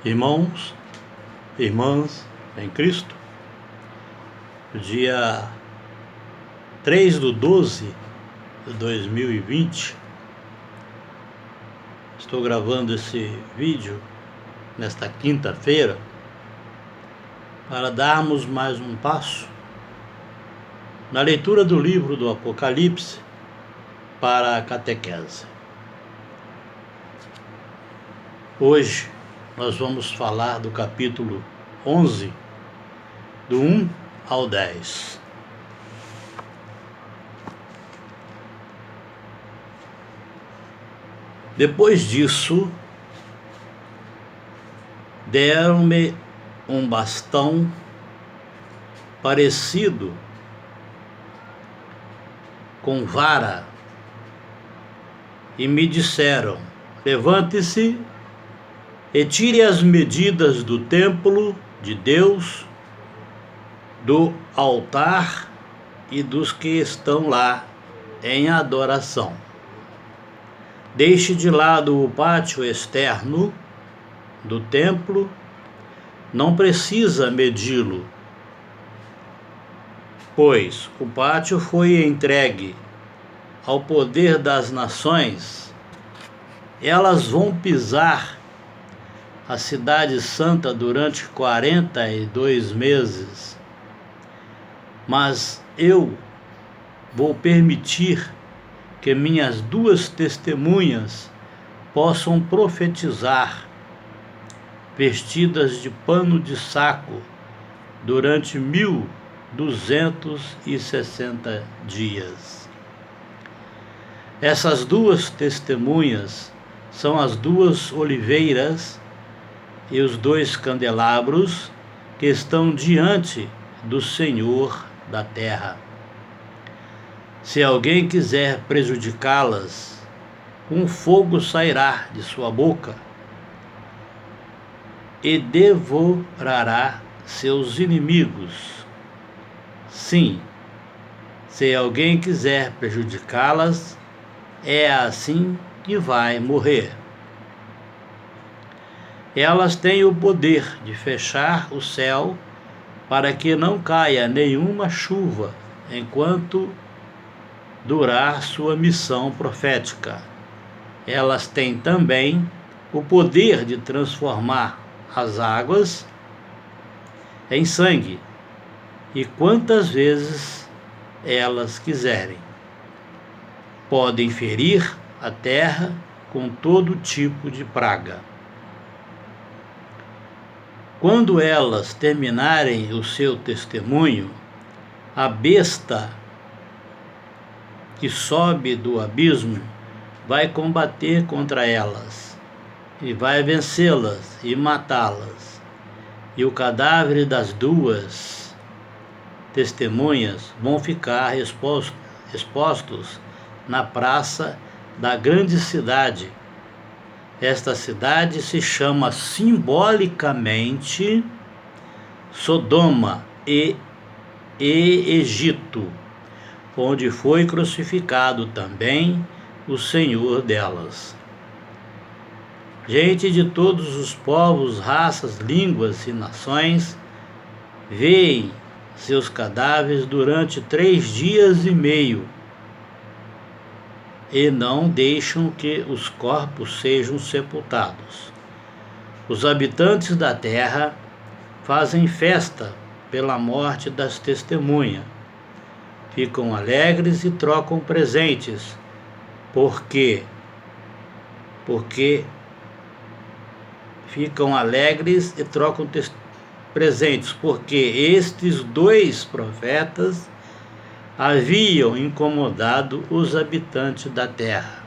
Irmãos, irmãs em Cristo, dia 3/12/2020, estou gravando esse vídeo nesta quinta-feira para darmos mais um passo na leitura do livro do Apocalipse para a catequese. Hoje nós vamos falar do capítulo 11, do 1 ao 10. Depois disso, deram-me um bastão parecido com vara e me disseram: levante-se e tire as medidas do templo de Deus, do altar e dos que estão lá em adoração. Deixe de lado o pátio externo do templo, não precisa medi-lo, pois o pátio foi entregue ao poder das nações. Elas vão pisar a cidade santa durante 42 meses, mas eu vou permitir que minhas duas testemunhas possam profetizar vestidas de pano de saco durante 1260 dias. Essas duas testemunhas são as duas oliveiras e os dois candelabros que estão diante do Senhor da terra. Se alguém quiser prejudicá-las, um fogo sairá de sua boca e devorará seus inimigos. Sim, se alguém quiser prejudicá-las, é assim que vai morrer. Elas têm o poder de fechar o céu para que não caia nenhuma chuva enquanto durar sua missão profética. Elas têm também o poder de transformar as águas em sangue, e quantas vezes elas quiserem. Podem ferir a terra com todo tipo de praga. Quando elas terminarem o seu testemunho, a besta que sobe do abismo vai combater contra elas e vai vencê-las e matá-las. E o cadáver das duas testemunhas vão ficar expostos na praça da grande cidade. Esta cidade se chama simbolicamente Sodoma e Egito, onde foi crucificado também o Senhor delas. Gente de todos os povos, raças, línguas e nações veem seus cadáveres durante 3 dias e meio e não deixam que os corpos sejam sepultados. Os habitantes da terra fazem festa pela morte das testemunhas. Ficam alegres e trocam presentes, porque ficam alegres e trocam presentes, porque estes dois profetas haviam incomodado os habitantes da terra.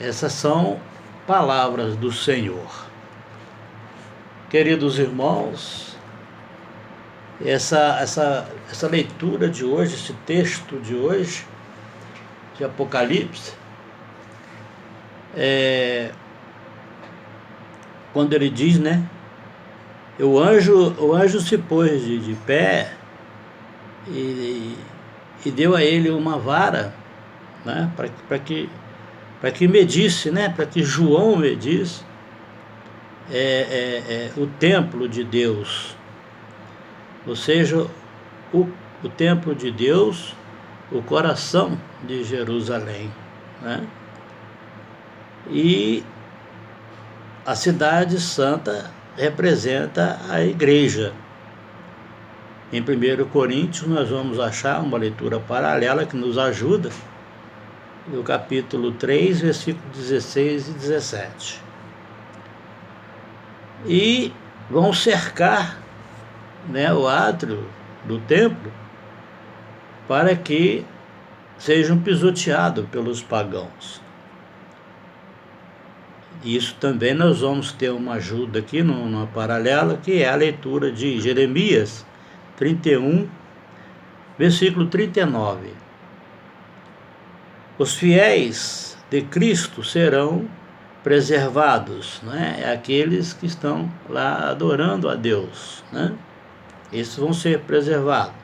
Essas são palavras do Senhor. Queridos irmãos, essa leitura de hoje, esse texto de hoje, de Apocalipse, quando ele diz, né, o anjo se pôs de pé e deu a ele uma vara, né, para que medisse, né, para que João medisse o templo de Deus, ou seja, o templo de Deus, o coração de Jerusalém, né? E a cidade santa representa a igreja. Em 1 Coríntios nós vamos achar uma leitura paralela que nos ajuda, no capítulo 3, versículos 16 e 17. E vão cercar, né, o átrio do templo para que sejam pisoteados pelos pagãos. Isso também nós vamos ter uma ajuda aqui numa paralela, que é a leitura de Jeremias 31, versículo 39. Os fiéis de Cristo serão preservados, né? É aqueles que estão lá adorando a Deus, né? Esses vão ser preservados,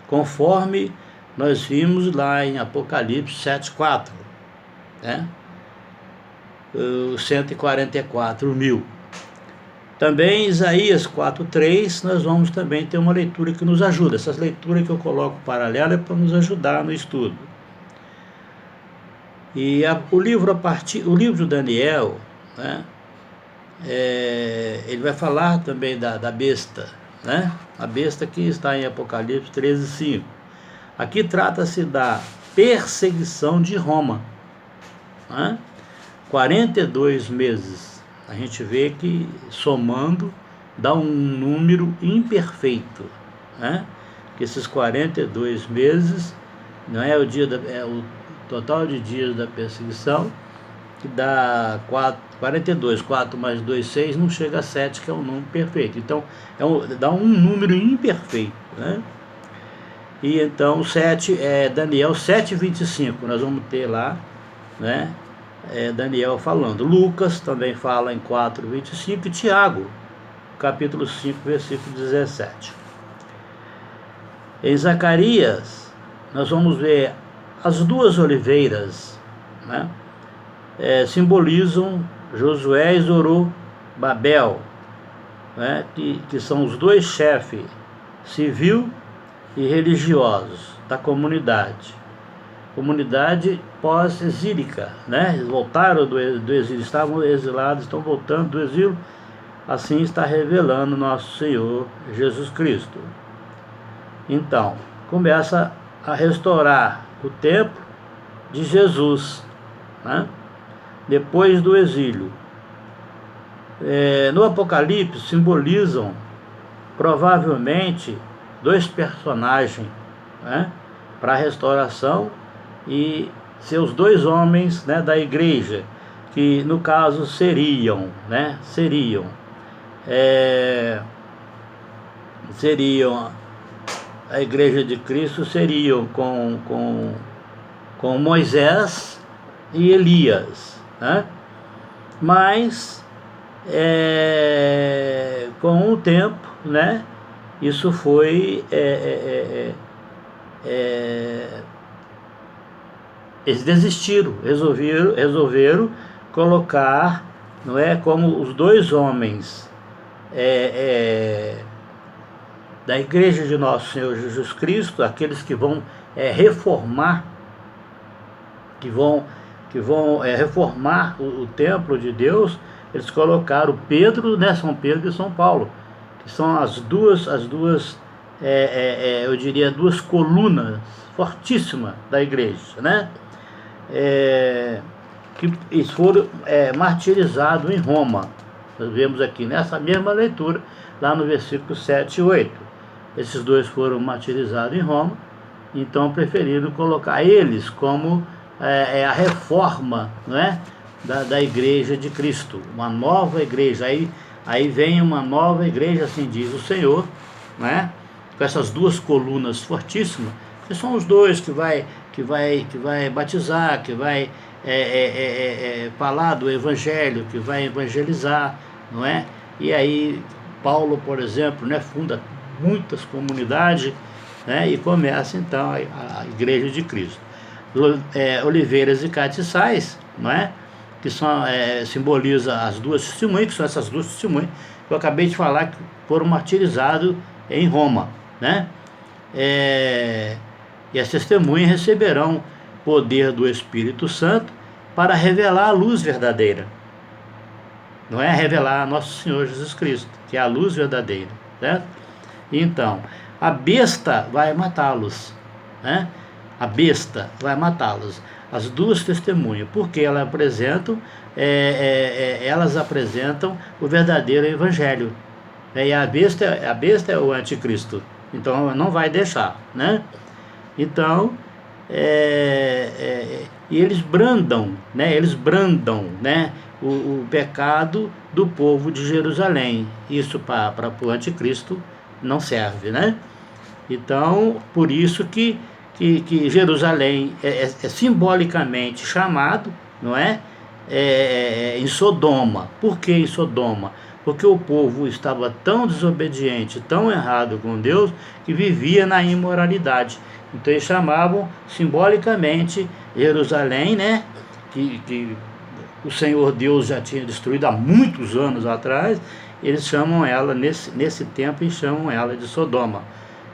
conforme nós vimos lá em Apocalipse 7,4, né? Os 144 mil. Também Isaías 4,3, nós vamos também ter uma leitura que nos ajuda. Essas leituras que eu coloco paralela é para nos ajudar no estudo. E o livro de Daniel, né, ele vai falar também da besta, né? A besta que está em Apocalipse 13,5. Aqui trata-se da perseguição de Roma, né? 42 meses. A gente vê que, somando, dá um número imperfeito, né? Que esses 42 meses não é o total de dias da perseguição, que dá 42, 4 mais 2, 6, não chega a 7, que é um número perfeito. Então, dá um número imperfeito, né? E então, 7 é Daniel 7,25, nós vamos ter lá, né? Daniel falando. Lucas também fala em 4,25, e Tiago, capítulo 5, versículo 17. Em Zacarias, nós vamos ver as duas oliveiras, né? Simbolizam Josué e Zorobabel, né? Que são os dois chefes civil e religiosos da comunidade pós-exílica, né? Eles voltaram do exílio, estavam exilados, estão voltando do exílio. Assim está revelando nosso Senhor Jesus Cristo. Então, começa a restaurar o templo de Jesus, né? Depois do exílio. No Apocalipse simbolizam provavelmente dois personagens, né, para a restauração, e seus dois homens, né, da igreja, que no caso seriam a igreja de Cristo, seriam com Moisés e Elias, né? Mas com o tempo, né, isso foi eles desistiram, resolveram colocar, não é, como os dois homens da igreja de nosso Senhor Jesus Cristo, aqueles que vão reformar, reformar o templo de Deus. Eles colocaram Pedro, né, São Pedro e São Paulo, que são as duas eu diria, duas colunas fortíssimas da igreja, né? Que eles foram martirizados em Roma. Nós vemos aqui nessa mesma leitura, lá no versículo 7 e 8. Esses dois foram martirizados em Roma, então preferiram colocar eles como a reforma, não é, da igreja de Cristo, uma nova igreja. Aí vem uma nova igreja, assim diz o Senhor, né, com essas duas colunas fortíssimas, que são os dois que vai batizar, que vai falar do evangelho, que vai evangelizar, não é? E aí Paulo, por exemplo, né, funda muitas comunidades, né, e começa então a igreja de Cristo. Oliveiras e castiçais, não é? que são, simboliza as duas testemunhas, que são essas duas testemunhas que eu acabei de falar, que foram martirizados em Roma, né? E as testemunhas receberão poder do Espírito Santo para revelar a luz verdadeira. Não é revelar a nosso Senhor Jesus Cristo, que é a luz verdadeira, certo? Então, a besta vai matá-los, né? A besta vai matá-los. As duas testemunhas, porque elas apresentam o verdadeiro evangelho. E a besta é o anticristo. Então, não vai deixar, né? Então, e eles brandam, né? O pecado do povo de Jerusalém. Isso para o anticristo não serve, né? Então, por isso que Jerusalém é simbolicamente chamado, não é? Em Sodoma. Por que em Sodoma? Porque o povo estava tão desobediente, tão errado com Deus, que vivia na imoralidade. Então eles chamavam simbolicamente Jerusalém, né? Que o Senhor Deus já tinha destruído há muitos anos atrás. Eles chamam ela, nesse tempo, eles chamam ela de Sodoma,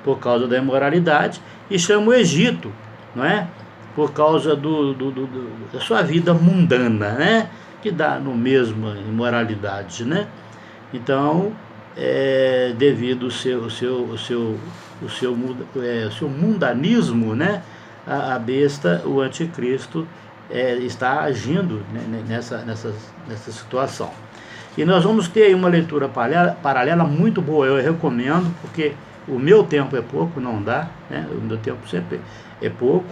por causa da imoralidade, e chamam o Egito, não é? Por causa da sua vida mundana, né? Que dá no mesmo imoralidade, né? Então, devido ao seu mundanismo, né? A besta, o anticristo, está agindo, né, nessa situação. E nós vamos ter aí uma leitura paralela muito boa, eu recomendo, porque o meu tempo é pouco, não dá, né? O meu tempo sempre é pouco,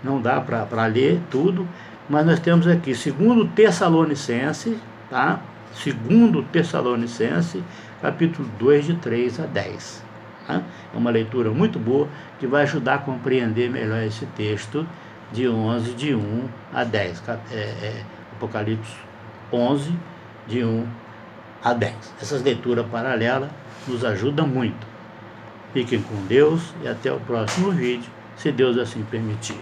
não dá para ler tudo, mas nós temos aqui 2 Tessalonicenses, tá? 2 Tessalonicenses, capítulo 2, de 3 a 10. Tá? É uma leitura muito boa, que vai ajudar a compreender melhor esse texto de 1 a 10. Apocalipse 11, de 1 a 10. Essas leituras paralelas nos ajudam muito. Fiquem com Deus e até o próximo vídeo, se Deus assim permitir.